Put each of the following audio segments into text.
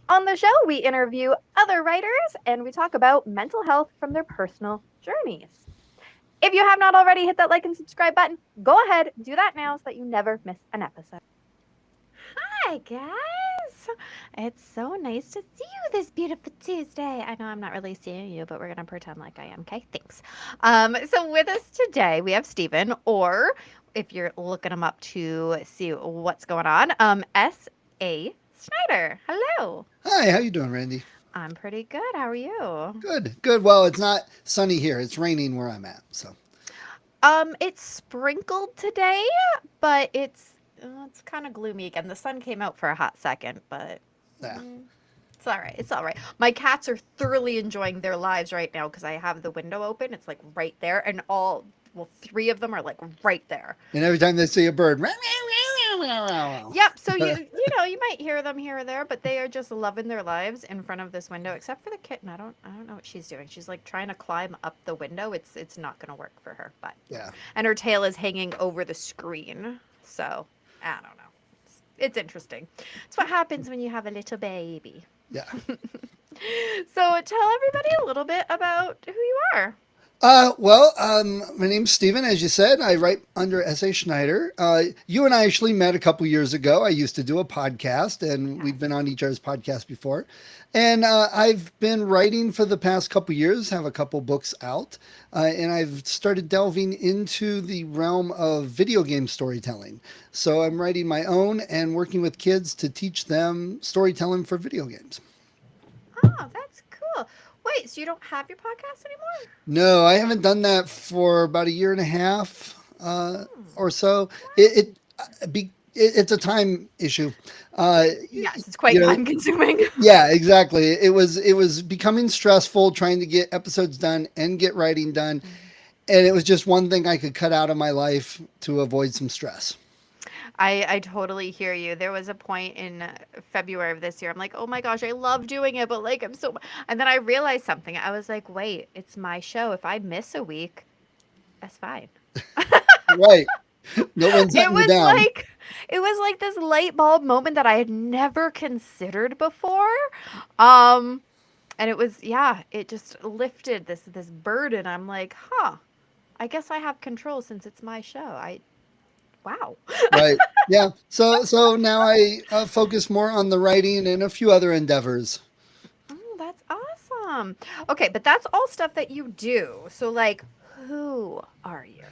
On the show, we interview other writers and we talk about mental health from their personal journeys. If you have not already hit that like and subscribe button, go ahead, do that now so that you never miss an episode. Hi, guys. It's so nice to see you this beautiful Tuesday. I know I'm not really seeing you, but we're going to pretend like I am. Okay, thanks. So with us today, we have Steven, or if you're looking him up to see what's going on, S.A. Schneider. Hello. Hi, how you doing, Randy? I'm pretty good. How are you? Good, good. Well, it's not sunny here. It's raining where I'm at. So, It's sprinkled today, but it's kind of gloomy again. The sun came out for a hot second, but yeah. mm, it's all right. It's all right. My cats are thoroughly enjoying their lives right now because I have the window open. It's like right there, and three of them are like right there. And every time they see a bird, Yep. So you might hear them here or there, but they are just loving their lives in front of this window. Except for the kitten, I don't know what she's doing. She's like trying to climb up the window. It's not gonna work for her. But yeah, and her tail is hanging over the screen. So I don't know. It's interesting. It's what happens when you have a little baby. yeah. So tell everybody a little bit about who you are. My name's Steven, as you said. I write under S.A. Schneider. You and I actually met a couple years ago. I used to do a podcast, and Yes. we've been on each other's podcast before. And I've been writing for the past couple years, have a couple books out, and I've started delving into the realm of video game storytelling. So I'm writing my own and working with kids to teach them storytelling for video games. Oh, that's cool. Wait, so you don't have your podcast anymore? No, I haven't done that for about a year and a half Hmm. or so. What? It's a time issue. Uh, Yes, it's you quite know, time consuming. yeah, exactly. It was becoming stressful trying to get episodes done and get writing done, and it was just one thing I could cut out of my life to avoid some stress. I totally hear you. There was a point in February of this year. I'm like, oh my gosh, I love doing it, but like and then I realized something. I was like, wait, it's my show. If I miss a week, that's fine. Right. No one's It letting you was down. like it was like this light bulb moment that I had never considered before. Um and it was yeah, it just lifted this burden. I'm like, "Huh. I guess I have control since it's my show." I wow. Right. Yeah. So now I focus more on the writing and a few other endeavors. Oh, that's awesome. Okay, but that's all stuff that you do. So like, who are you?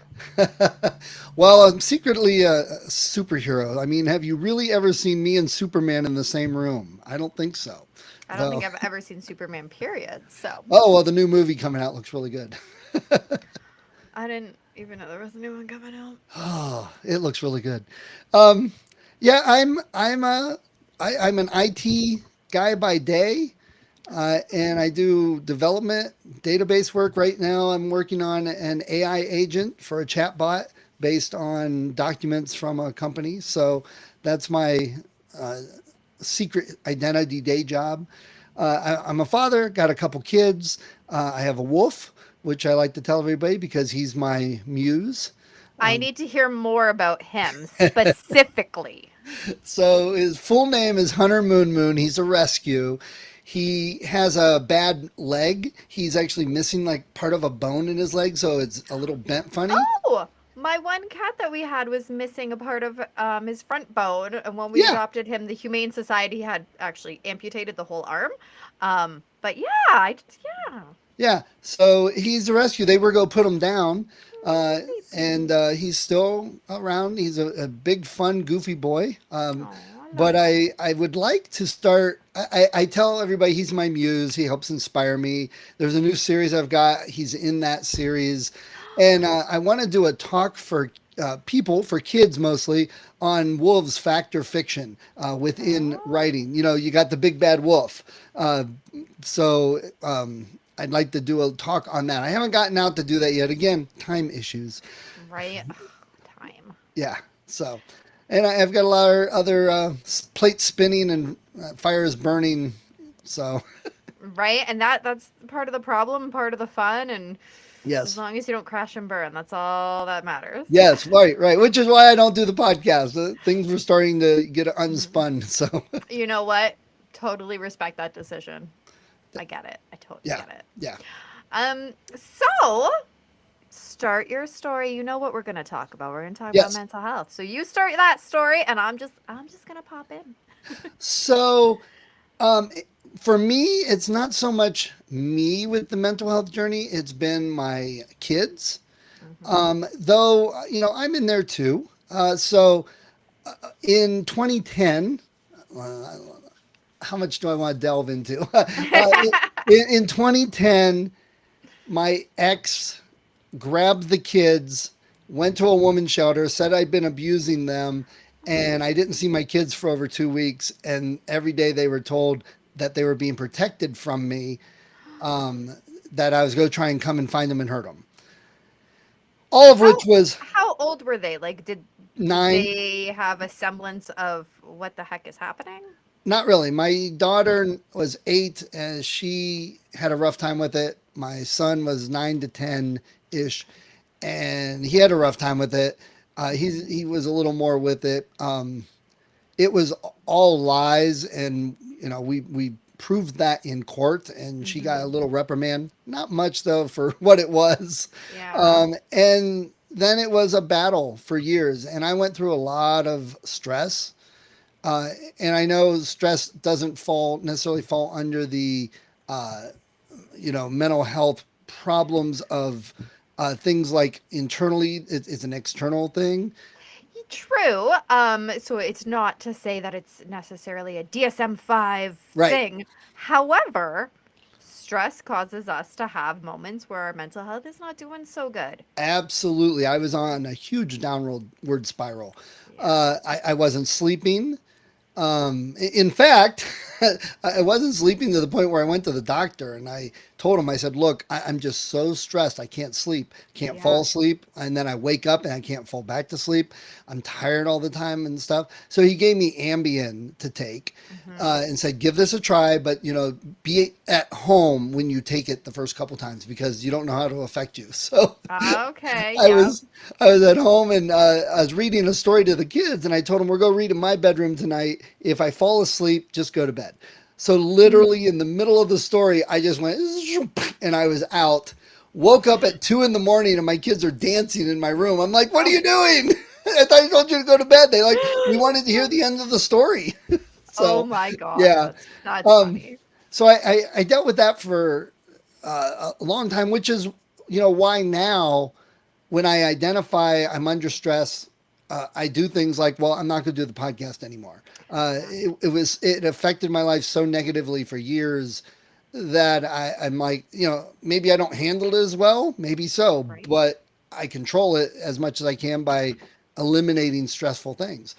Well, I'm secretly a superhero. I mean, have you really ever seen me and Superman in the same room? I don't think so. I don't So, think I've ever seen Superman period. So, oh well, the new movie coming out looks really good. I didn't even know there was a new one coming out. Oh, it looks really good. Um, yeah, I'm an IT guy by day, and I do development database work right now. I'm working on an AI agent for a chatbot based on documents from a company. So that's my uh, secret identity day job. I'm a father, got a couple kids. I have a wolf, which I like to tell everybody because he's my muse. I need to hear more about him specifically. So his full name is Hunter Moon Moon. He's a rescue. He has a bad leg. He's actually missing like part of a bone in his leg, so it's a little bent funny. Oh, my one cat that we had was missing a part of his front bone, and when we Yeah, adopted him, the Humane Society had actually amputated the whole arm. But yeah, yeah. yeah. So he's a rescue. They were going to put him down, uh, Oh, and he's still around. He's a big, fun, goofy boy. I love But that. I would like to start. I tell everybody he's my muse. He helps inspire me. There's a new series I've got. He's in that series, and I want to do a talk for people, for kids mostly, on wolves, fact or fiction, within Oh. writing. You know, you got the big bad wolf. So I'd like to do a talk on that. I haven't gotten out to do that yet. Again, time issues. Right. Ugh, time. Yeah. So, and I've got a lot of other plates spinning and fires burning. So, Right? And that's part of the problem, part of the fun, and as yes. long as you don't crash and burn, that's all that matters. Yes, right, right. Which is why I don't do the podcast. Things were starting to get Mhm. unspun. So, You know what? totally respect that decision. I get it. I totally Yeah. get it. Yeah. So start your story. You know what we're going to talk about. We're going to talk about Yes. mental health. So you start that story, and I'm just going to pop in. So, um, for me, it's not so much me with the mental health journey. It's been my kids. Mm-hmm. Though, I'm in there too. So in 2010, uh, how much do I want to delve into? In 2010, my ex grabbed the kids, went to a woman's shelter, said I'd been abusing them, and I didn't see my kids for over 2 weeks. And every day they were told that they were being protected from me, um, that I was going to try and come and find them and hurt them. All of which How was how old were they? Like, did 9. they have a semblance of what the heck is happening? Not really. My daughter was 8, and she had a rough time with it. My son was 9 to 10 ish, and he had a rough time with it. He was a little more with it. It was all lies, and we proved that in court, and she got a Mm-hmm. little reprimand. Not much though for what it was. Yeah. And then it was a battle for years, and I went through a lot of stress. Uh, and I know stress doesn't necessarily fall under the uh, mental health problems of things like internally. It's an external thing. True. So it's not to say that it's necessarily a DSM-5 Right. thing. However, stress causes us to have moments where our mental health is not doing so good. Absolutely. I was on a huge downward spiral. Yeah. I wasn't sleeping. In fact, I wasn't sleeping to the point where I went to the doctor and I told him, I said, look, I'm just so stressed. I can't sleep, can't Yeah. fall asleep. And then I wake up and I can't fall back to sleep. I'm tired all the time and stuff. So he gave me Ambien to take, Hmm. and said, give this a try, but be at home when you take it the first couple times because you don't know how to affect you. So Okay. I Yeah. was I was at home and I was reading a story to the kids and I told them we're going to read in my bedroom tonight. If I fall asleep, just go to bed. So literally in the middle of the story, I just went and I was out. Woke up at 2 in the morning and my kids are dancing in my room. I'm like, "What are Oh. you doing?" I thought I told you to go to bed. We wanted to hear the end of the story. Oh So my gosh, yeah. that's Um, funny. so I dealt with that for a long time, which is why now when I identify I'm under stress, I do things like, well, I'm not going to do the podcast anymore. Yeah. It affected my life so negatively for years that I'm like, maybe I don't handle it as well, maybe so, Right. but I control it as much as I can by eliminating stressful things.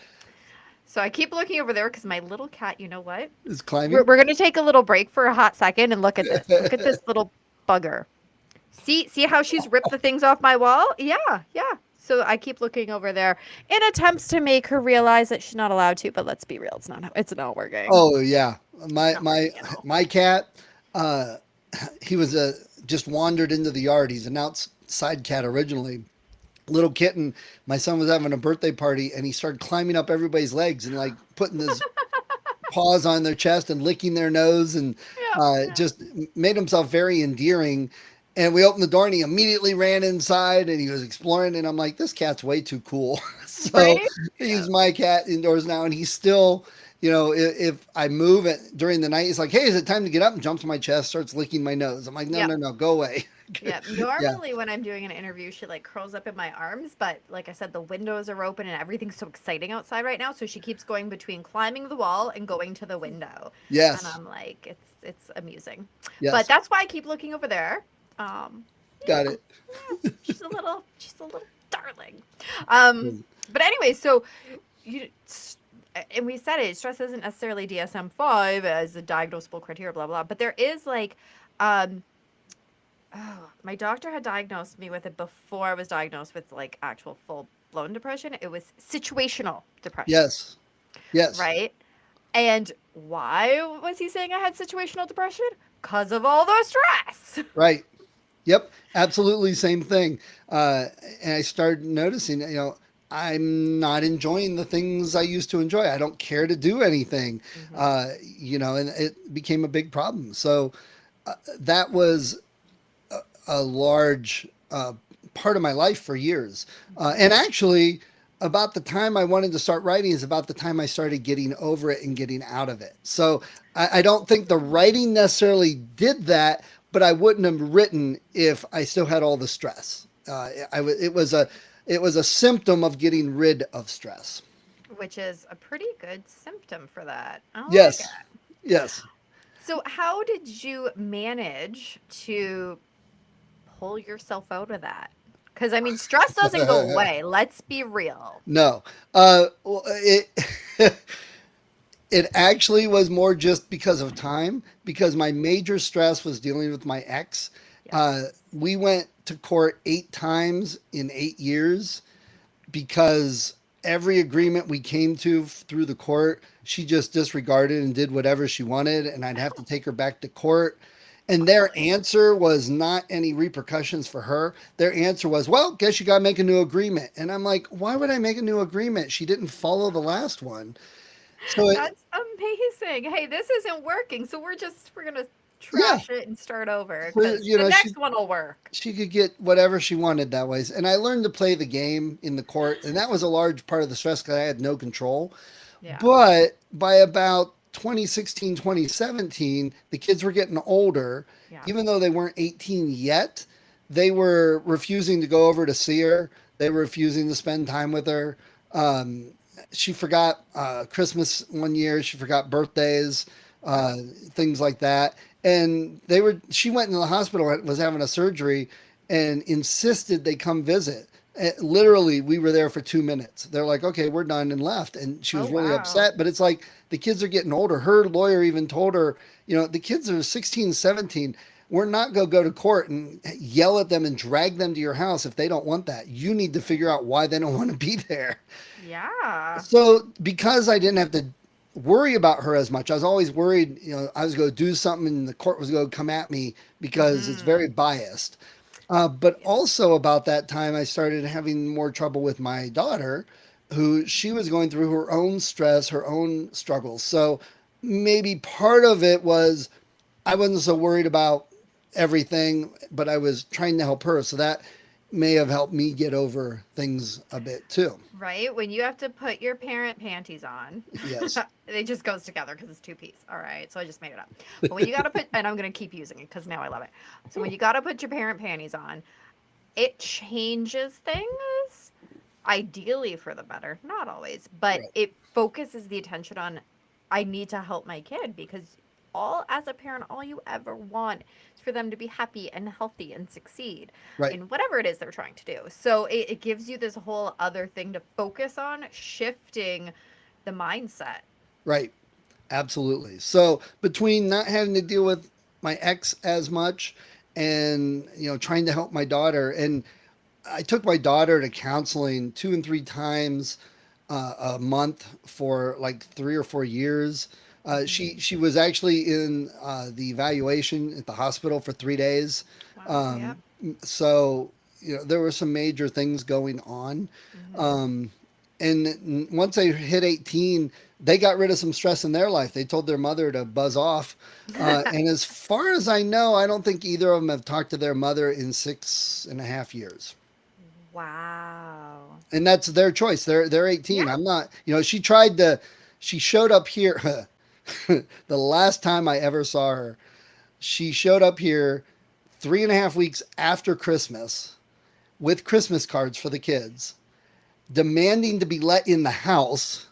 So I keep looking over there because my little cat, you know what? Is We're, climbing? we're going to take a little break for a hot second and look at this. Look at this little bugger. See how she's ripped the things off my wall? Yeah, yeah. So I keep looking over there in attempts to make her realize that she's not allowed to, but let's be real, it's not working. Oh yeah, It's my not my working at all. my cat. Uh, he was just wandered into the yard. He's an outside cat originally, little kitten. My son was having a birthday party and he started climbing up everybody's legs and like putting his paws on their chest and licking their nose and Yeah, yeah. just made himself very endearing. And we opened the door and he immediately ran inside and he was exploring. And I'm like, this cat's way too cool. So Right? Yeah. he's my cat indoors now. And he's still, if I move it during the night, he's like, hey, is it time to get up? And jumps on my chest, starts licking my nose. I'm like, no, Yeah. no, no, go away. Yeah. Yeah. Normally when I'm doing an interview, she like curls up in my arms, but like I said, the windows are open and everything's so exciting outside right now. So she keeps going between climbing the wall and going to the window. And Yes. I'm like, it's amusing. But Yes. that's why I keep looking over there. Um, Got yeah, it. yeah, she's a little darling. Um, but anyway, so you and we said it, stress isn't necessarily DSM-5 as a diagnosable criteria, blah blah. But there is like, um, oh, my doctor had diagnosed me with it before I was diagnosed with like actual full blown depression. It was situational depression, Yes. Yes. right? And why was he saying I had situational depression? Because of all the stress. Right. Yep, absolutely same thing. And I started noticing, I'm not enjoying the things I used to enjoy. I don't care to do anything, Mm-hmm. and it became a big problem. So that was a large part of my life for years. And actually, about the time I wanted to start writing is about the time I started getting over it and getting out of it. So I don't think the writing necessarily did that, but I wouldn't have written if I still had all the stress. It was a symptom of getting rid of stress. Which is a pretty good symptom for that. I like Yes, it. yes. So, how did you manage to pull yourself out of that? Because I mean, stress doesn't go away. Let's be real. No, well, it it actually was more just because of time, because my major stress was dealing with my ex. Yes. We went to court 8 times in 8 years because every agreement we came to through the court, she just disregarded and did whatever she wanted, and I'd have to take her back to court. And their Golly. answer was not any repercussions for her. Their answer was, well, guess you got to make a new agreement. And I'm like, why would I make a new agreement? She didn't follow the last one. So That's amazing. Hey, this isn't working, so we're gonna yeah, trash it and start over for, because you the know, next one will work. she could get whatever she wanted that way. And I learned to play the game in the court, and that was a large part of the stress because I had no control. Yeah. But by about 2016, 2017, the kids were getting older. Yeah. Even though they weren't 18 yet, they were refusing to go over to see her. They were refusing to spend time with her. Um, she forgot Christmas one year. She forgot birthdays, Oh. uh, things like that. And she went into the hospital, was having a surgery, and insisted they come visit. Literally, we were there for 2 minutes. They're like, okay, we're done, and left. And she Oh was really wow. upset. But it's like the kids are getting older. Her lawyer even told her, the kids are 16, 17. We're not going to go to court and yell at them and drag them to your house if they don't want that. You need to figure out why they don't want to be there. Yeah. So because I didn't have to worry about her as much, I was always worried, I was going to do something and the court was going to come at me because it's Mm-hmm. very biased. But also about that time, I started having more trouble with my daughter, who she was going through her own stress, her own struggles. So maybe part of it was I wasn't so worried about everything, but I was trying to help her. So that may have helped me get over things a bit too. Right? When you have to put your parent panties on, Yes. it just goes together because it's two piece. All right. So I just made it up. But when you got to put, and I'm going to keep using it because now I love it. So when you got to put your parent panties on, it changes things ideally for the better. Not always, but Right. it focuses the attention on, I need to help my kid because as a parent, all you ever want is for them to be happy and healthy and succeed Right. in whatever it is they're trying to do. So it gives you this whole other thing to focus on, shifting the mindset. Right. Absolutely. So between not having to deal with my ex as much and trying to help my daughter, and I took my daughter to counseling 2 and 3 times a month for like 3 or 4 years. Hmm. She was actually in the evaluation at the hospital for 3 days. Wow. Um, Yep. so there were some major things going on. Hmm. Um, and once they hit 18, they got rid of some stress in their life. They told their mother to buzz off. And as far as I know, I don't think either of them have talked to their mother in 6.5 years. Wow. And that's their choice. They're 18. Yeah. I'm not. She showed up here. The last time I ever saw her, she showed up here 3.5 weeks after Christmas with Christmas cards for the kids, demanding to be let in the house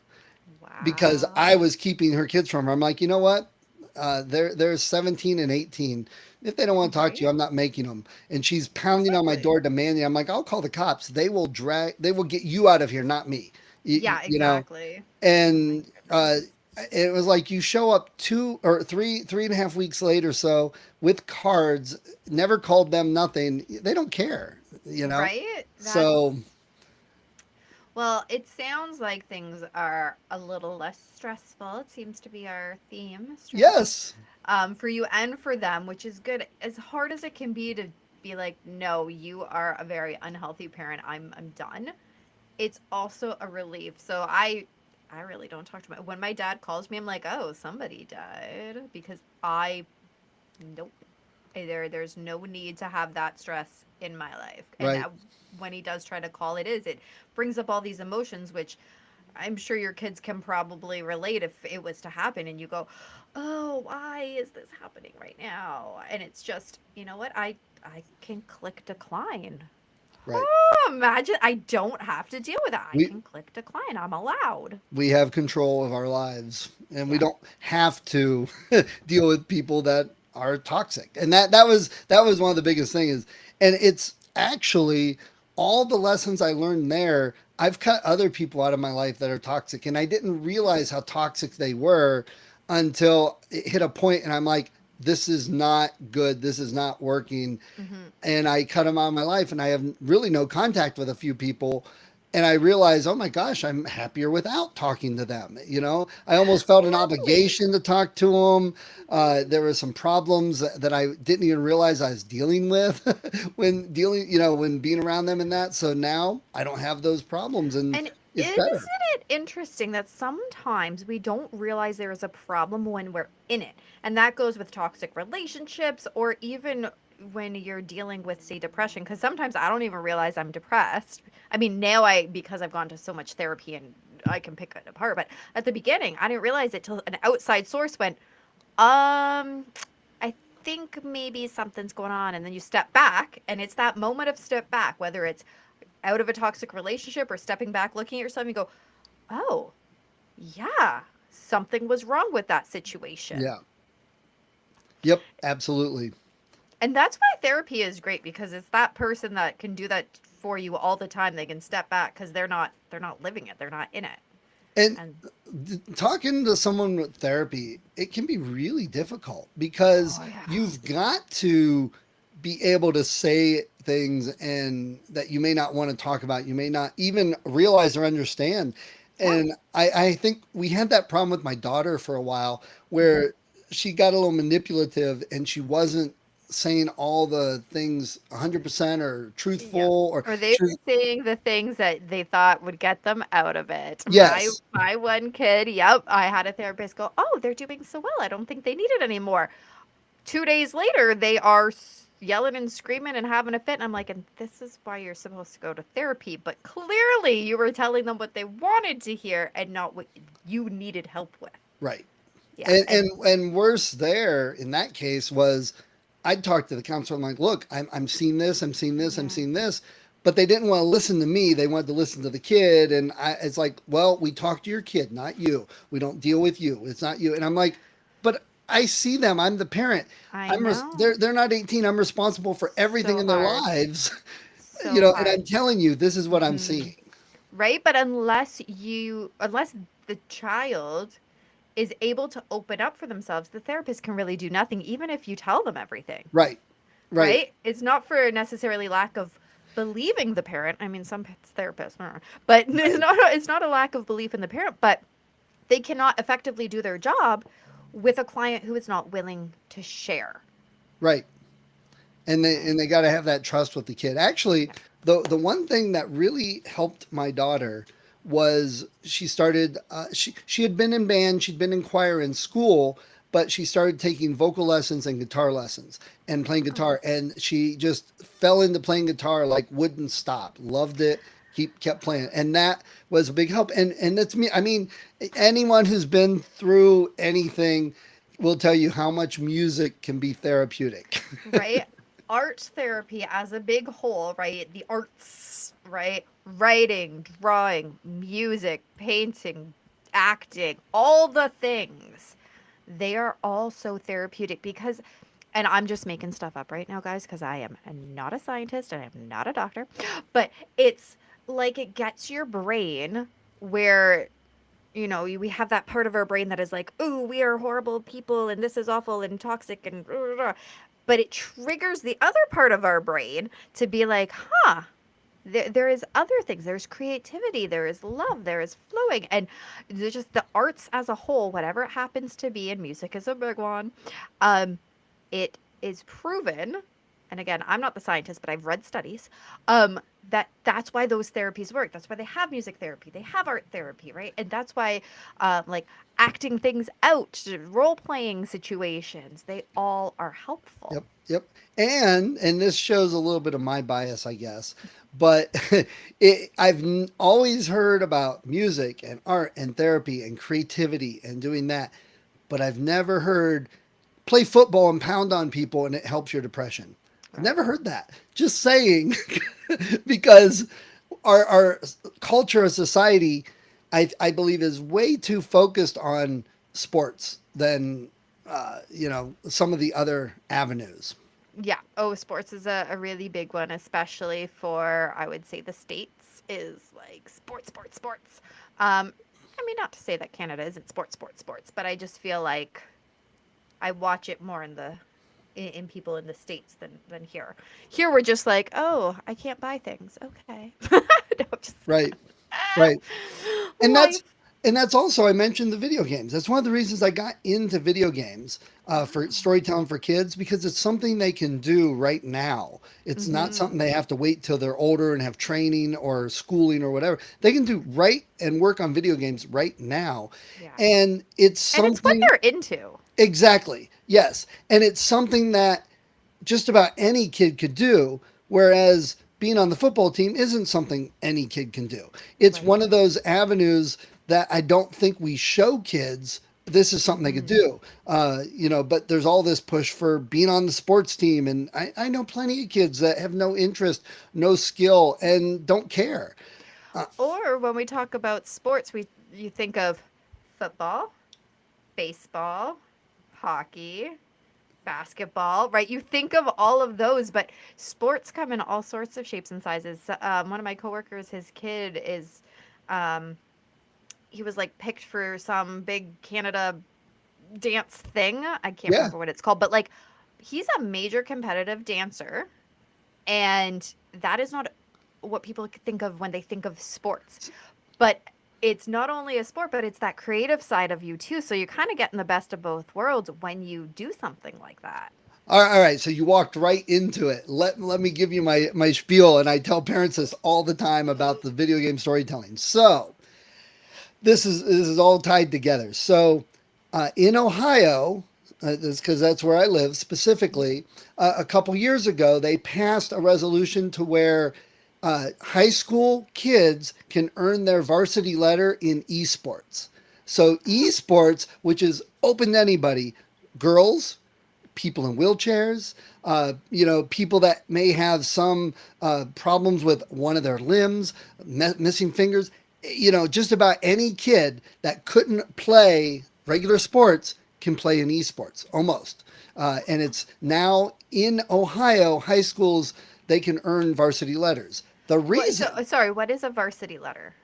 because I Wow. was keeping her kids from her. I'm like, you know what? They're 17 and 18. If they don't want to talk to you, Right? I'm not making them. And she's pounding on my Exactly. door, demanding. I'm like, I'll call the cops. They will get you out of here, not me. Yeah, You know. exactly. Oh my And goodness. it was like you show up 3.5 weeks late or so with cards, never called them, nothing. They don't care. Right? So Well, it sounds like things are a little less stressful. It seems to be our theme, stress, yes, for you and for them, which is good. As hard as it can be to be like, no, you are a very unhealthy parent. I'm done. it's also a relief. So I really don't talk to my when my dad calls me, I'm like, oh, somebody died because I nope. There's no need to have that stress in my life. And Right. when he does try to call, it brings up all these emotions, which I'm sure your kids can probably relate if it was to happen and you go, "Oh, why is this happening right now?" And it's just, you know what? I can click decline. Right. Oh, imagine I don't have to deal with it. I We can click decline. I'm allowed. we have control of our lives, and we Yeah. don't have to deal with people that are toxic. And that was one of the biggest things. And it's actually all the lessons I learned there. I've cut other people out of my life that are toxic, and I didn't realize how toxic they were until it hit a point, and I'm like, this is not good. This is not working. Hmm. And I cut them out of my life, and I have really no contact with a few people. And I realized, oh my gosh, I'm happier without talking to them. I almost felt an Lovely. obligation to talk to them. There were some problems that I didn't even realize I was dealing with when being around them and that. So now I don't have those problems, and And it's isn't better. it interesting that sometimes we don't realize there is a problem when we're in it? And that goes with toxic relationships or even when you're dealing with, say, depression. Because sometimes I don't even realize I'm depressed. I mean, now because I've gone to so much therapy and I can pick it apart. But at the beginning, I didn't realize it till an outside source went, I think maybe something's going on. And then you step back, and it's that moment of step back, whether it's out of a toxic relationship or stepping back, looking at yourself, you go, oh, yeah, something was wrong with that situation. Yeah. Yep. Absolutely. And that's why therapy is great because it's that person that can do that for you all the time. They can step back because they're not living it. They're not in it. And And talking to someone with therapy, it can be really difficult because oh yeah. you've got to be able to say things and that you may not want to talk about, you may not even realize or understand. Yeah. And I think we had that problem with my daughter for a while Hmm. where she got a little manipulative and she wasn't saying all the things 100% or Yeah. truthful or Or they she were was, saying the things that they thought would get them out of it. My yes, my one kid, yep, I had a therapist go, "Oh, they're doing so well. I don't think they need it anymore." 2 days later, they are yelling and screaming and having a fit. And I'm like, and this is why you're supposed to go to therapy. But clearly, you were telling them what they wanted to hear and not what you needed help with. right. Yeah. And worse there in that case was I'd talk to the counselor. I'm like, look, I'm seeing this, I'm seeing this, I'm Yeah. seeing this, but they didn't want to listen to me. They wanted to listen to the kid, and it's like, well, we talk to your kid, not you. We don't deal with you. It's not you. And I'm like, but I see them. I'm the parent. I know. They're not 18. I'm responsible for everything So in their hard. lives, So and hard. I'm telling you, this is what I'm Hmm. seeing. Right? But unless the child is able to open up for themselves, the therapist can really do nothing, even if you tell them everything. Right, right, Right? It's not for necessarily lack of believing the parent. I mean, some therapists, but right, it's not a lack of belief in the parent, but they cannot effectively do their job with a client who is not willing to share. right. And they And and they got to have that trust with the kid. Actually, yeah. the one thing that really helped my daughter was she started. She had been in band, she'd been in choir in school, but she started taking vocal lessons and guitar lessons and playing Oh, guitar, and she just fell into playing guitar like wouldn't stop. Loved it. Kept playing, and that was a big help. And that's me. I mean, anyone who's been through anything will tell you how much music can be therapeutic. right? Art therapy as a big whole, right? The arts, right? Writing, drawing, music, painting, acting, all the things. They are all so therapeutic because, and I'm just making stuff up right now, guys, because I am not a scientist and I'm not a doctor, but it's like it gets your brain where we have that part of our brain that is like, "Ooh, we are horrible people and this is awful and toxic and blah, blah, blah." But it triggers the other part of our brain to be like, "Huh, there is other things. There's creativity, there is love, there is flowing." And there's just the arts as a whole, whatever it happens to be, and music is a big one. Um, it is proven, and again, I'm not the scientist, but I've read studies, um, that's why those therapies work. That's why they have music therapy. They have art therapy, right? And that's why like acting things out, role playing situations, they all are helpful. Yep, yep. And this shows a little bit of my bias, I guess. But always heard about music and art and therapy and creativity and doing that, but I've never heard play football and pound on people and it helps your depression. I've Right. never heard that. Just saying, because our culture, society, I believe, is way too focused on sports than some of the other avenues. Yeah. Oh, sports is a really big one, especially for, I would say, the States is like sports, sports, sports. I mean, not to say that Canada isn't sports, sports, sports, but I just feel like I watch it more in people in the States than here. Here we're just like, oh, I can't buy things. Okay. No, just Right, right. And that's life. and that's also, I mentioned the video games. That's one of the reasons I got into video games for storytelling for kids, because it's something they can do right now. It's not Mm-hmm. something they have to wait till they're older and have training or schooling or whatever. They can do right and work on video games right now. Yeah. And it's And it's what something. they're into. Exactly. Yes. And it's something that just about any kid could do, whereas being on the football team isn't something any kid can do. It's Right. one of those avenues that I don't think we show kids this is something they could Mm-hmm. do. But there's all this push for being on the sports team. And I know plenty of kids that have no interest, no skill, and don't care. Uh, Or when we talk about sports, you think of football, baseball, hockey, basketball, right? You think of all of those, but sports come in all sorts of shapes and sizes. One of my coworkers, his kid is, um, he was like picked for some big Canada dance thing. I can't yeah. remember what it's called, but like he's a major competitive dancer, and that is not what people think of when they think of sports. But it's not only a sport, but it's that creative side of you too. So you're kind of getting the best of both worlds when you do something like that. All right, so you walked right into it. Let me give you my spiel, and I tell parents this all the time about the video game storytelling. So this is all tied together. So in Ohio, because that's where I live specifically, a couple years ago they passed a resolution to where high school kids can earn their varsity letter in esports. So esports, which is open to anybody, girls, people in wheelchairs, people that may have some problems with one of their limbs, missing fingers, just about any kid that couldn't play regular sports can play in esports almost. And it's now in Ohio, high schools, they can earn varsity letters. The What, so reason sorry, what is a varsity letter?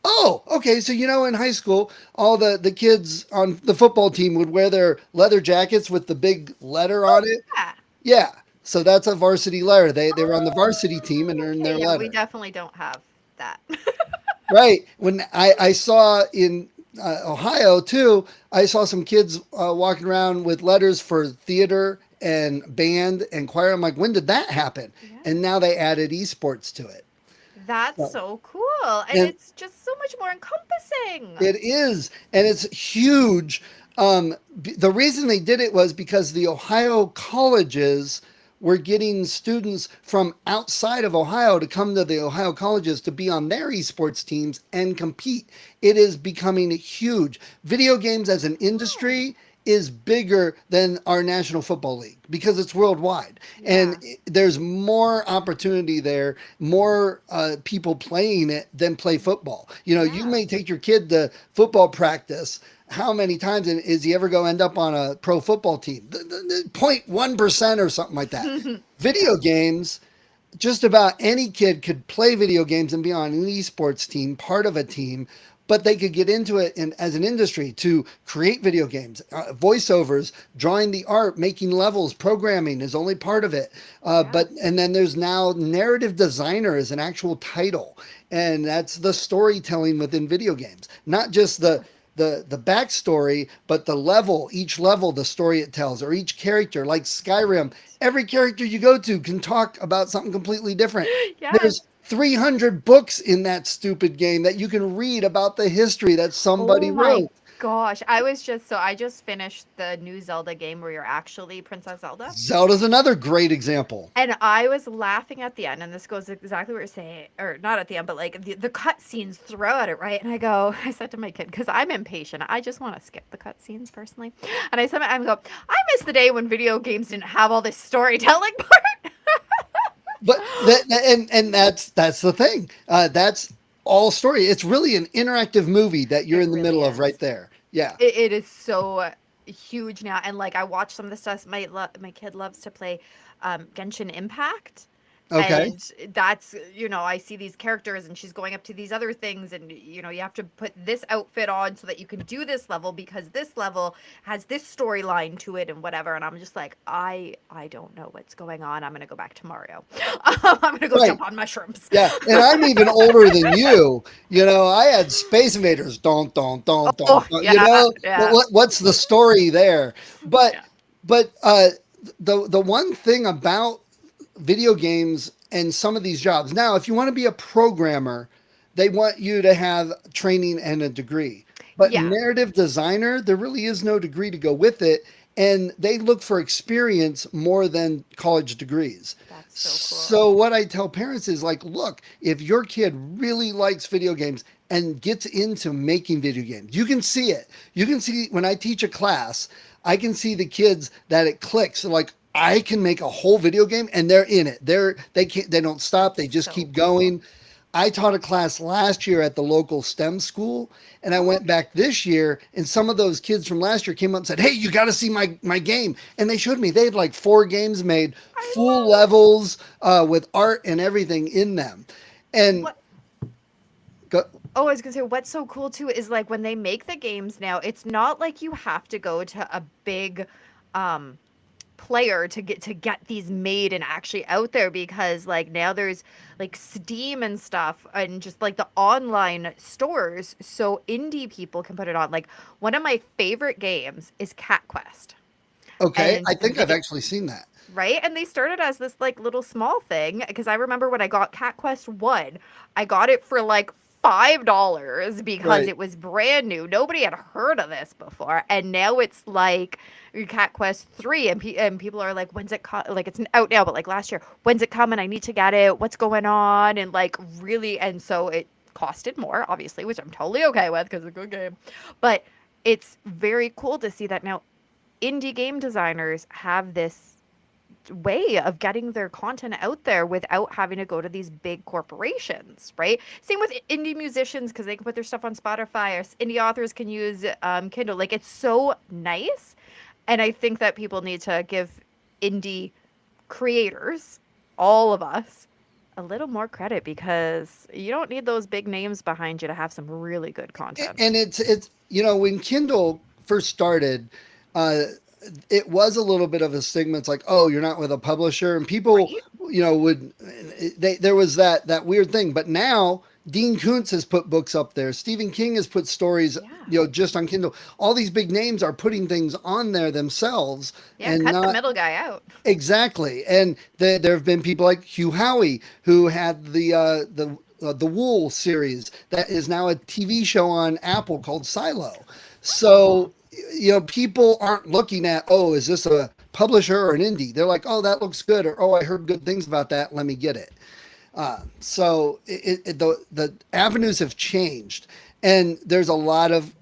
Oh, okay. So in high school, all the kids on the football team would wear their leather jackets with the big letter on it. Yeah. Yeah. So that's a varsity letter. They were on the varsity team and earned Okay, their yeah, we letter. definitely don't have that. Right. When I saw in Ohio too, I saw some kids walking around with letters for theater and band and choir. I'm like, when did that happen? Yeah. And now they added esports to it. That's So, so cool. And and it's just so much more encompassing. it is, and it's huge. The reason they did it was because the Ohio colleges were getting students from outside of Ohio to come to the Ohio colleges to be on their esports teams and compete. It is becoming huge. Video games as an Oh, industry is bigger than our National Football League because it's worldwide. And yeah. there's more opportunity there, more people playing it than play football. You Yeah. may take your kid to football practice. How many times is he ever going to end up on a pro football team? 0.1% or something like that. Yeah. Video games, just about any kid could play video games and be on an esports team, part of a team, but they could get into it as an industry to create video games, voiceovers, drawing the art, making levels, programming is only part of it. Yeah. And then there's now narrative designer as an actual title, and that's the storytelling within video games, not just the backstory, but the level, each level, the story it tells, or each character, like Skyrim. Right. Every character you go to can talk about something completely different. Yes. There's 300 books in that stupid game that you can read about the history that somebody Oh my wrote. gosh. I just finished the new Zelda game where you're actually Princess Zelda. Zelda's another great example. And I was laughing at the end, and this goes exactly what you're saying, or not at the end, but like the cut scenes throughout it, right? And I said to my kid, because I'm impatient, I just want to skip the cut scenes personally. And I said, I miss the day when video games didn't have all this storytelling part. But and that's the thing. That's all story. It's really an interactive movie that you're It in the really middle of right is. there. Yeah. It is so huge now, and like I watch some of the stuff. My kid loves to play Genshin Impact, Okay. and that's I see these characters, and she's going up to these other things, and you have to put this outfit on so that you can do this level because this level has this storyline to it and whatever. And I'm just like, I don't know what's going on. I'm gonna go back to Mario. I'm gonna go Right. jump on mushrooms. Yeah, and I'm even older than you. I had Space Invaders. Don't. Oh yeah, But yeah, what's the story there? But yeah. but the one thing about video games and some of these jobs now, if you want to be a programmer, they want you to have training and a degree. But Yeah, narrative designer, there really is no degree to go with it, and they look for experience more than college degrees. that's so cool. So what I tell parents is like, look, if your kid really likes video games and gets into making video games, you can see it. You can see when I teach a class, I can see the kids that it clicks. Like I can make a whole video game and they're in it. They don't stop. They That's just so keep cool. going. I taught a class last year at the local STEM school, and I Oh, went back this year, and some of those kids from last year came up and said, "Hey, you got to see my game." And they showed me they had like 4 games made, I full love it. levels with art and everything in them. And What go, Oh, I was gonna say what's so cool too is like when they make the games now, it's not like you have to go to a big um player to get these made and actually out there because like now there's like Steam and stuff and just like the online stores so indie people can put it on. Like one of my favorite games is Cat Quest. okay, And I think I've actually seen that. right? And they started as this like little small thing because I remember when I got Cat Quest 1, I got it for like $5 because Right. it was brand new. Nobody had heard of this before. And now it's like Cat Quest 3 and people are like when's it like it's out now but like last year, when's it coming? I need to get it. What's going on? And like really and so it costed more obviously, which I'm totally okay with because it's a good game. But it's very cool to see that now indie game designers have this way of getting their content out there without having to go to these big corporations, right? Same with indie musicians because they can put their stuff on Spotify, or indie authors can use Kindle. Like it's so nice, and I think that people need to give indie creators, all of us, a little more credit because you don't need those big names behind you to have some really good content. And it's when Kindle first started, uh, it was a little bit of a stigma. It's like, oh, you're not with a publisher, and people, Right? would there was that weird thing. But now Dean Koontz has put books up there. Stephen King has put stories, Yeah. just on Kindle. All these big names are putting things on there themselves, Yeah, and cut the not middle guy out. exactly. And there have been people like Hugh Howey who had the Wool series that is now a TV show on Apple called Silo. Oh, So people aren't looking at, oh, is this a publisher or an indie? They're like, oh, that looks good, or oh, I heard good things about that. Let me get it. So the avenues have changed, and there's a lot of,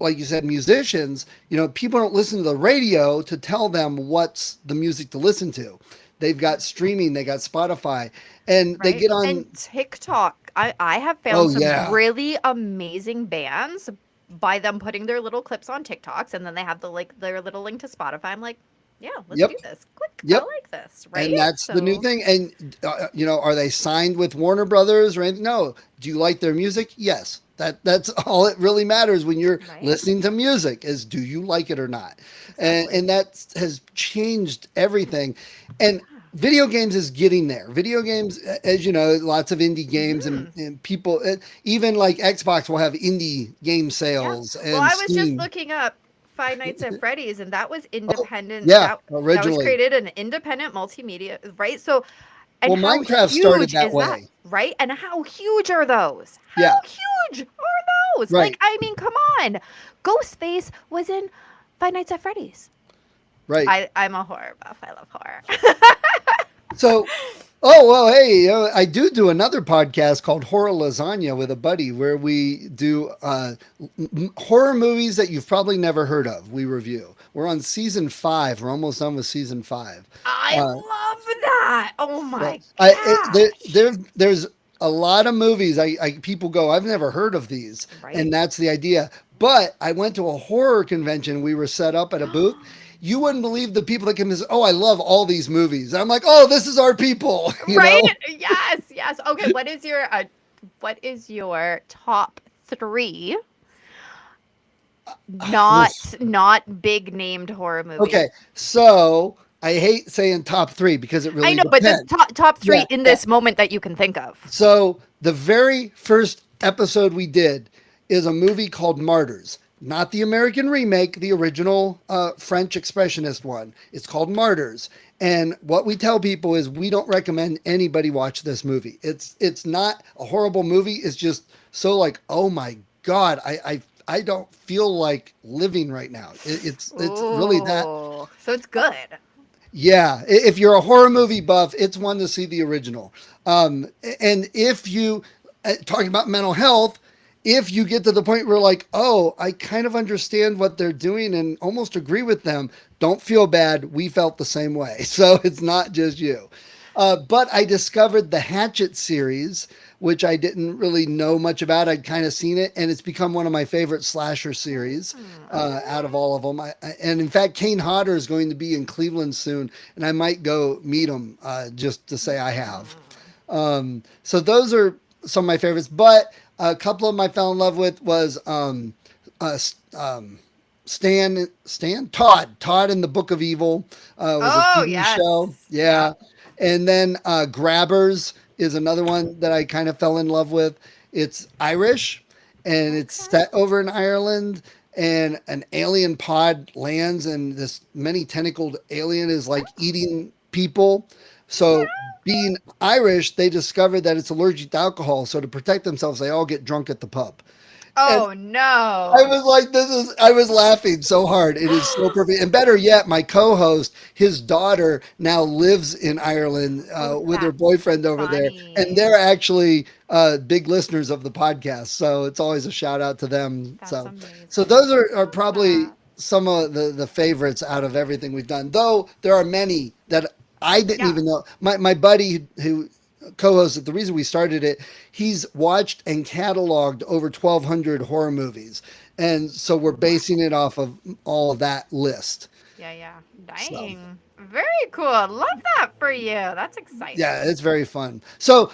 like you said, musicians. People don't listen to the radio to tell them what's the music to listen to. They've got streaming, they got Spotify, and they right. get on. And TikTok, I have found Oh some yeah, really amazing bands by them putting their little clips on TikToks and then they have their little link to Spotify. I'm like, yeah, let's yep, do this. Click, I yep. like this, And right? that's the new So, thing. And are they signed with Warner Brothers or anything? No. Do you like their music? Yes. That's all it really matters when you're right? listening to music is do you like it or not? And Exactly. and that has changed everything. And Yeah. video games is getting there. Video games, as you know, lots of indie games and, Hmm. and people, even like Xbox will have indie game Yeah. sales Well, and I was just Steam. looking up Five Nights at Freddy's, and that was Oh, independent. yeah, That was originally. created an independent multimedia, right? So And Well, how Minecraft started huge that is that, way. right? And how huge are those? Yeah, How huge are those? right, Like, I mean, come on. Ghostface was in Five Nights at Freddy's. right. I'm a horror buff. I love horror. So, oh well, hey, I do another podcast called Horror Lasagna with a buddy where we do horror movies that you've probably never heard of. We review. We're on season 5. We're almost done with season 5. I Uh, love that. Oh so my gosh. there's a lot of movies. People go, I've never heard of these, Right. and that's the idea. But I went to a horror convention. We were set up at a booth. You wouldn't believe the people that came and say, "Oh, I love all these movies." I'm like, "Oh, this is our people," you Right? know. Yes, yes. Okay, what is your top 3 not big named horror movies? Okay, so I hate saying top 3 because it I really know, but the depends. top 3 Yeah, in yeah. this moment that you can think of. So the very first episode we did is a movie called Martyrs. Not the American remake, the original French expressionist one. It's called Martyrs. And what we tell people is we don't recommend anybody watch this movie. It's not a horrible movie. It's just so like, oh my God, I don't feel like living right now. It's really that. Ooh, so it's good. Yeah, if you're a horror movie buff, it's one to see the original. And if you talking about mental health, if you get to the point where like, oh, I kind of understand what they're doing and almost agree with them, don't feel bad. We felt the same way, so it's not just you. But I discovered the Hatchet series, which I didn't really know much about. I'd kind of seen it, and it's become one of my favorite slasher series out of all of them. And in fact, Kane Hodder is going to be in Cleveland soon, and I might go meet him just to say I have. So those are some of my favorites. But a couple of them I fell in love with was uh, Todd in the Book of Evil was a Oh, TV yes. show. Yeah. Yeah. And then Grabbers is another one that I kind of fell in love with. It's Irish and it's Okay. set over in Ireland and an alien pod lands and this many tentacled alien is like eating people. So being Irish, they discovered that it's allergic to alcohol. So to protect themselves, they all get drunk at the pub. And Oh I no. was like, I was laughing so hard. It is so perfect. And better yet, my co host, his daughter now lives in Ireland Oh, with her that's boyfriend over there. And funny. they're actually big listeners of the podcast. So it's always a shout out to them. That's So, amazing. so those are Love probably that. some of the favorites out of everything we've done, though there are many that I didn't Yeah. even know. My buddy who co-hosted, the reason we started it, he's watched and cataloged over 1,200 horror movies. And so we're basing it off of all of that list. Yeah, yeah. So, Dang. Very cool. Love that for you. That's exciting. yeah, it's very fun. So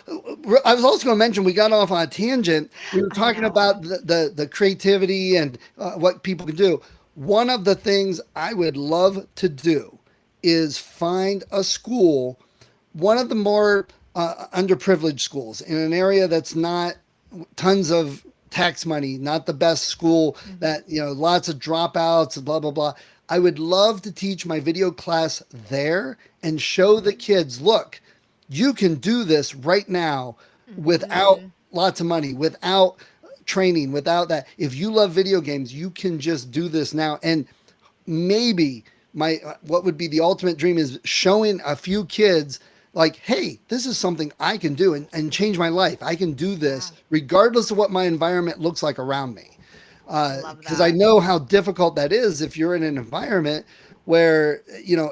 I was also going to mention, we got off on a tangent. We were I talking know. about the creativity and what people can do. One of the things I would love to do is find a school, one of the more underprivileged schools in an area that's not tons of tax money, not the best school, that, lots of dropouts, blah, blah, blah. I would love to teach my video class there and show the kids, look, you can do this right now without lots of money, without training, without that. If you love video games, you can just do this now. And maybe my what would be the ultimate dream is showing a few kids like, hey, this is something I can do and change my life. I can do this regardless of what my environment looks like around me. Love Because I that. know how difficult that is if you're in an environment where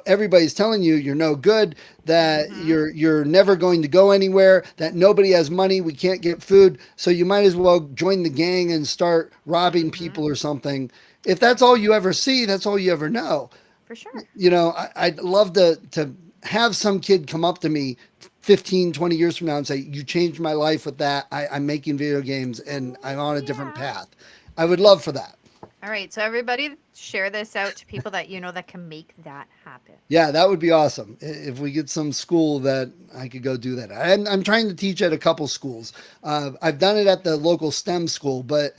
everybody's telling you you're no good, that you're never going to go anywhere, that nobody has money, we can't get food, so you might as well join the gang and start robbing people or something. If that's all you ever see, that's all you ever know. For sure. I'd love to have some kid come up to me 15, 20 years from now and say, you changed my life with that. I'm making video games and I'm on a different Yeah. path. I would love for that. All right. So everybody share this out to people that you know that can make that happen. Yeah, that would be awesome. If we get some school that I could go do that. I'm trying to teach at a couple schools. I've done it at the local STEM school, but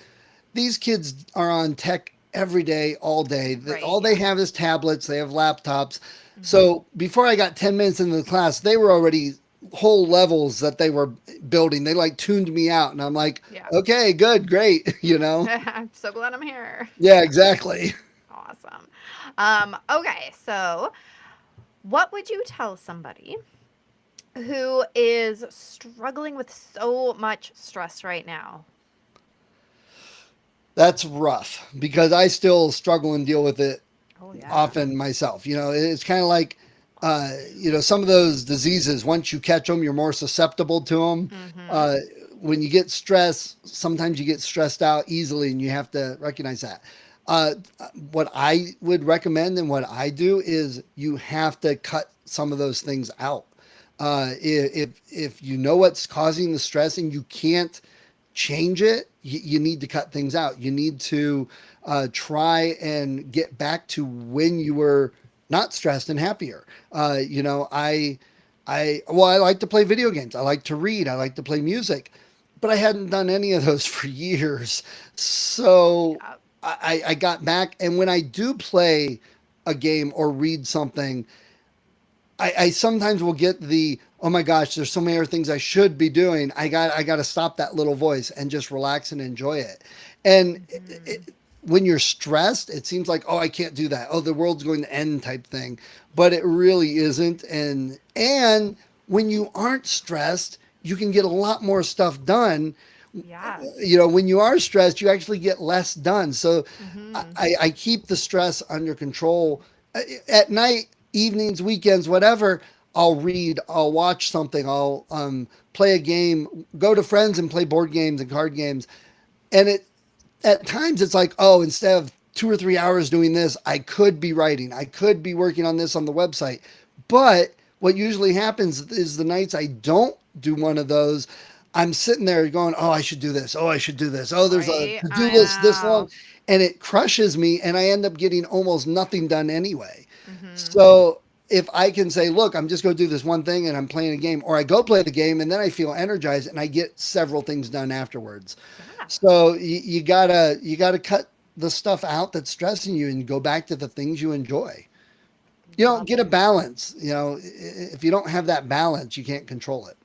these kids are on tech every day, all day. Right, All they have is tablets. They have laptops. So before I got 10 minutes into the class, they were already whole levels that they were building. They like tuned me out, and I'm like, Yeah. okay, good, great, I'm so glad I'm here. Yeah, exactly. Awesome. Okay, so what would you tell somebody who is struggling with so much stress right now? That's rough because I still struggle and deal with it Oh yeah. often myself. It's kind of like, some of those diseases, once you catch them, you're more susceptible to them. Mm-hmm. Uh, when you get stressed, sometimes you get stressed out easily, and you have to recognize that. Uh, what I would recommend and what I do is you have to cut some of those things out. If you know what's causing the stress and you can't change it, you need to cut things out. You need to try and get back to when you were not stressed and happier. I like to play video games. I like to read. I like to play music, but I hadn't done any of those for years. So Yeah. I got back, and when I do play a game or read something, I sometimes will get the, oh my gosh, there's so many other things I should be doing. I got to stop that little voice and just relax and enjoy it. And Mm-hmm. when you're stressed, it seems like, oh, I can't do that. Oh, the world's going to end type thing, but it really isn't. And when you aren't stressed, you can get a lot more stuff done. Yes. When you are stressed, you actually get less done. So Mm-hmm. I keep the stress under control. At night, evenings, weekends, whatever. I'll read, I'll watch something, I'll play a game, go to friends and play board games and card games. And at times it's like, oh, instead of 2 or 3 hours doing this, I could be writing, I could be working on this on the website. But what usually happens is the nights I don't do one of those, I'm sitting there going, oh, I should do this. Oh, I should do this. Oh, there's a Right. to do I list this long. know. And it crushes me, and I end up getting almost nothing done anyway. Mm-hmm. So if I can say, look, I'm just going to do this one thing and I'm playing a game, or I go play the game and then I feel energized and I get several things done afterwards. Yeah. So you gotta cut the stuff out that's stressing you and go back to the things you enjoy. Love Get a it. balance. If you don't have that balance, you can't control it.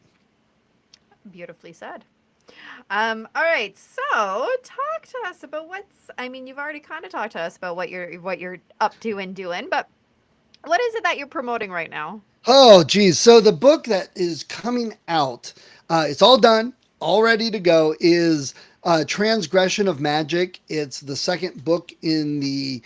Beautifully said. All right. So talk to us about I mean, you've already kind of talked to us about what you're up to and doing, but what is it that you're promoting right now? Oh, geez. So the book that is coming out, it's all done, all ready to go, is Transgression of Magic. It's the second book in the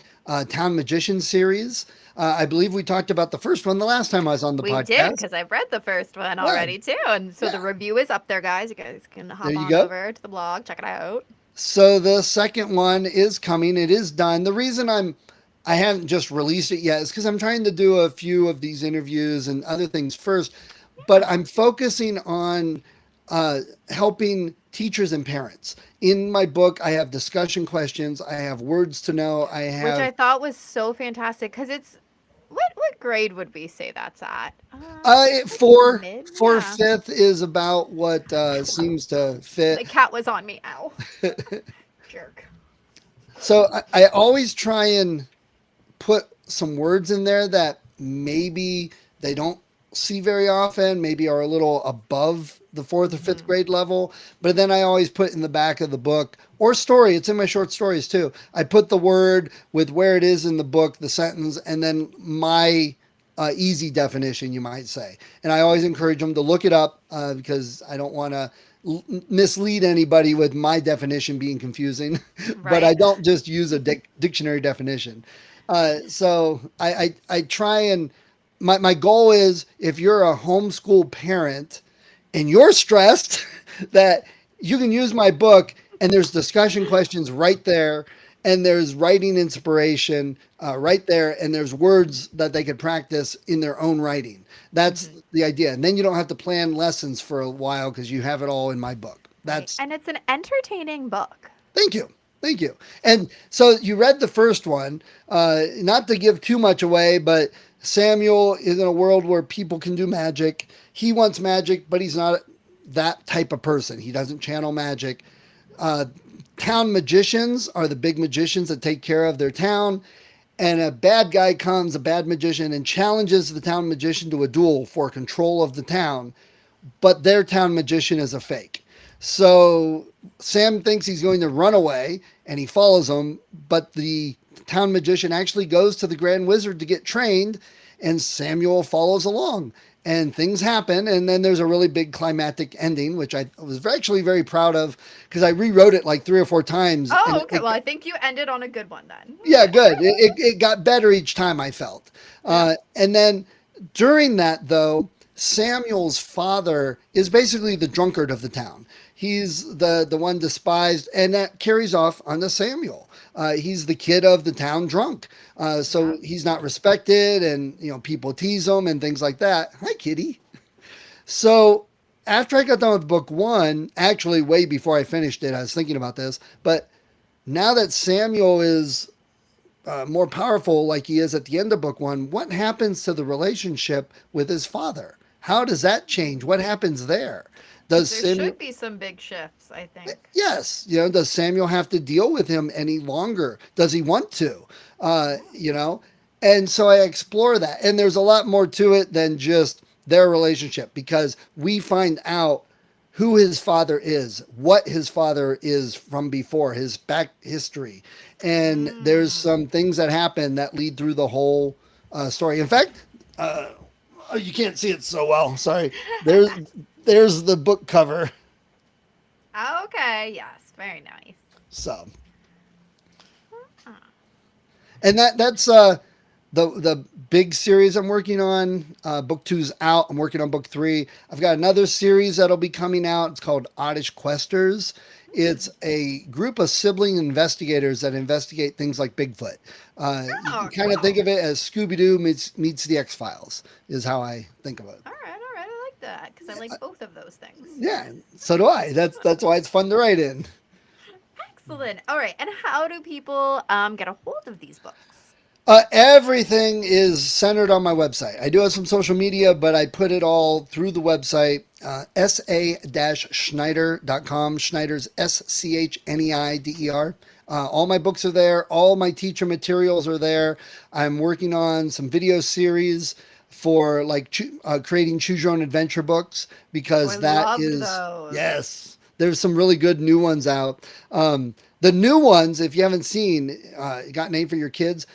Town Magician series. I believe we talked about the first one the last time I was on the We did podcast. because I've read the first one Yeah, already too, and so the yeah. review is up there, guys. You guys can There hop you on go. over to the blog, check it out. So the second one is coming. It is done. The reason I haven't just released it yet is because I'm trying to do a few of these interviews and other things first, but Yeah. I'm focusing on helping teachers and parents. In my book, I have discussion questions. I have words to know. I Which have I thought was so fantastic because it's what grade would we say that's at? Like four mid, four yeah. fifth is about what seems to The fit. cat was on me. Ow, jerk. So I always try and put some words in there that maybe they don't see very often, maybe are a little above the fourth or fifth Hmm. grade level. But then I always put in the back of the book or story, it's in my short stories too. I put the word with where it is in the book, the sentence, and then my easy definition, you might say. And I always encourage them to look it up because I don't want to mislead anybody with my definition being confusing, but I Right. don't just use a dictionary definition. So I try and my goal is if you're a homeschool parent and you're stressed that you can use my book and there's discussion questions right there and there's writing inspiration right there and there's words that they could practice in their own writing. That's Hmm. the idea. And then you don't have to plan lessons for a while because you have it all in my book. Right. That's And it's an entertaining book. Thank you. Thank you. And so you read the first one, not to give too much away, but Samuel is in a world where people can do magic. He wants magic, but he's not that type of person. He doesn't channel magic. Uh, Town magicians are the big magicians that take care of their town. And a bad guy comes, a bad magician, and challenges the town magician to a duel for control of the town. but their town magician is a fake. So Sam thinks he's going to run away and he follows him, but the town magician actually goes to the Grand Wizard to get trained, and Samuel follows along. And things happen, and then there's a really big climactic ending, which I was actually very proud of because I rewrote it like 3 or 4 times. Oh, okay. Well, I think you ended on a good one then. Yeah, good. It got better each time, I felt. And then during that, though, Samuel's father is basically the drunkard of the town. He's the one despised, and that carries off onto Samuel. He's the kid of the town drunk. So he's not respected, and people tease him and things like that. Hi, kitty. So after I got done with book one, actually way before I finished it, I was thinking about this, but now that Samuel is more powerful like he is at the end of book one, what happens to the relationship with his father? How does that change? What happens there? Does There Samuel, should be some big shifts, I think. yes, does Samuel have to deal with him any longer? Does he want to? You know, and so I explore that, and there's a lot more to it than just their relationship because we find out who his father is, what his father is from before, his back history. And there's some things that happen that lead through the whole story. In fact, you can't see it so well. Sorry. There's the book cover. Okay, yes, very nice. So, and that's the big series I'm working on. Book two's out. I'm working on book three. I've got another series that'll be coming out. It's called Oddish Questers. It's a group of sibling investigators that investigate things like Bigfoot. You can kind of think of it as Scooby-Doo meets the X-Files is how I think of it. All right, I like that because I like both of those things. Yeah, so do I. That's why it's fun to write in. Excellent. All right, and how do people get a hold of these books? Everything is centered on my website. I do have some social media, but I put it all through the website, sa-schneider.com. Schneider's Schneider. All my books are there. All my teacher materials are there. I'm working on some video series for creating choose your own adventure books because those. yes, there's some really good new ones out. The new ones, if you haven't seen, got an A for your kids.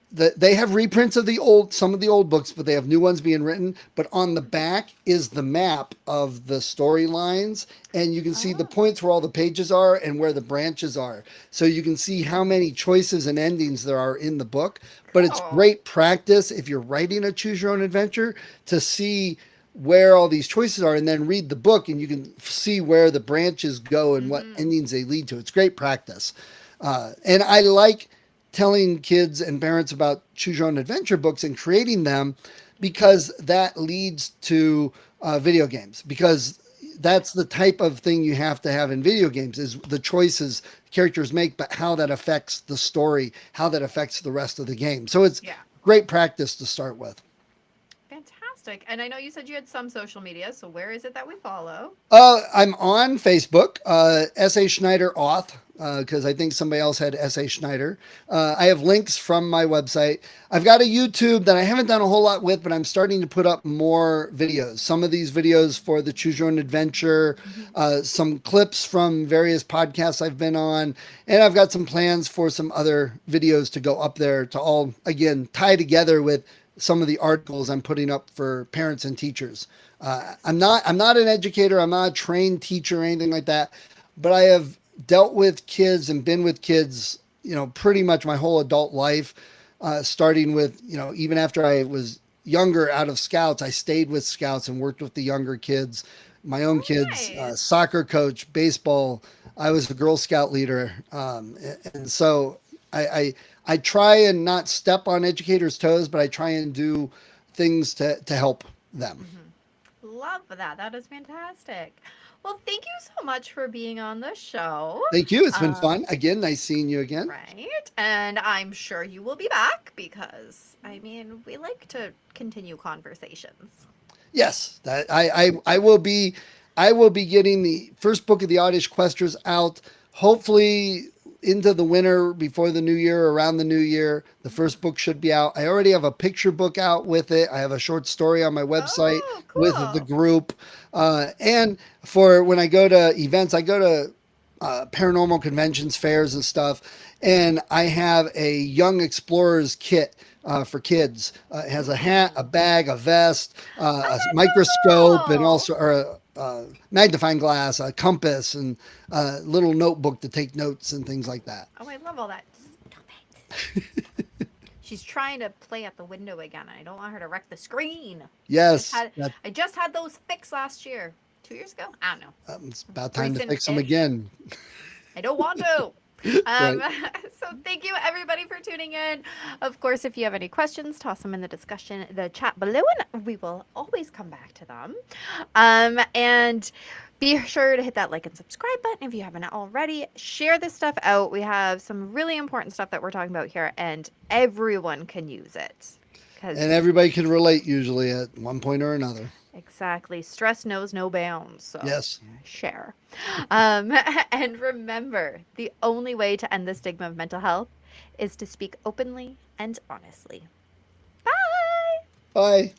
They have reprints of some of the old books, but they have new ones being written. But on the back is the map of the storylines, and you can see the points where all the pages are and where the branches are. So you can see how many choices and endings there are in the book. But it's great practice if you're writing a choose your own adventure to see where all these choices are and then read the book and you can see where the branches go and what endings they lead to. It's great practice. And I like telling kids and parents about choose your own adventure books and creating them because that leads to video games, because that's the type of thing you have to have in video games is the choices characters make, but how that affects the story, how that affects the rest of the game. So it's great practice to start with. Fantastic. And I know you said you had some social media, so where is it that we follow? I'm on Facebook, S.A. Schneider Auth, because I think somebody else had S.A. Schneider. I have links from my website. I've got a YouTube that I haven't done a whole lot with, but I'm starting to put up more videos. Some of these videos for the Choose Your Own Adventure, some clips from various podcasts I've been on, and I've got some plans for some other videos to go up there to all, again, tie together with some of the articles I'm putting up for parents and teachers. I'm not an educator. I'm not a trained teacher or anything like that, but I have dealt with kids and been with kids, pretty much my whole adult life, starting with, even after I was younger out of Scouts, I stayed with Scouts and worked with the younger kids, my own kids, soccer coach, baseball. I was a Girl Scout leader. And so I try and not step on educators' toes, but I try and do things to help them. Love that. That is fantastic. Well, thank you so much for being on the show. Thank you. It's been fun. Again, nice seeing you again. Right. And I'm sure you will be back because, we like to continue conversations. Yes, I will be getting the first book of the Oddish Questers out hopefully into the winter, before the new year, around the new year. The first book should be out. I already have a picture book out with it. I have a short story on my website Oh, with the cool. group. And for when I go to events, I go to paranormal conventions, fairs, and stuff. And I have a Young Explorers kit for kids. It has a hat, a bag, a vest, Oh, a that's microscope, and so also or magnifying glass, a compass, and a little notebook to take notes and things like that. cool. Oh, I love all that. Stop it. She's trying to play at the window again. I don't want her to wreck the screen. Yes, I just had those fixed last year. 2 years ago? I don't know. it's about time to fix them Recent-ish. again. I don't want to. Right. So thank you everybody for tuning in. Of course, if you have any questions, toss them in the chat below, and we will always come back to them. And be sure to hit that like and subscribe button if you haven't already. Share this stuff out. We have some really important stuff that we're talking about here, and everyone can use it. And everybody can relate usually at one point or another. Exactly. Stress knows no bounds. So Yes. share. And remember, the only way to end the stigma of mental health is to speak openly and honestly. Bye. Bye.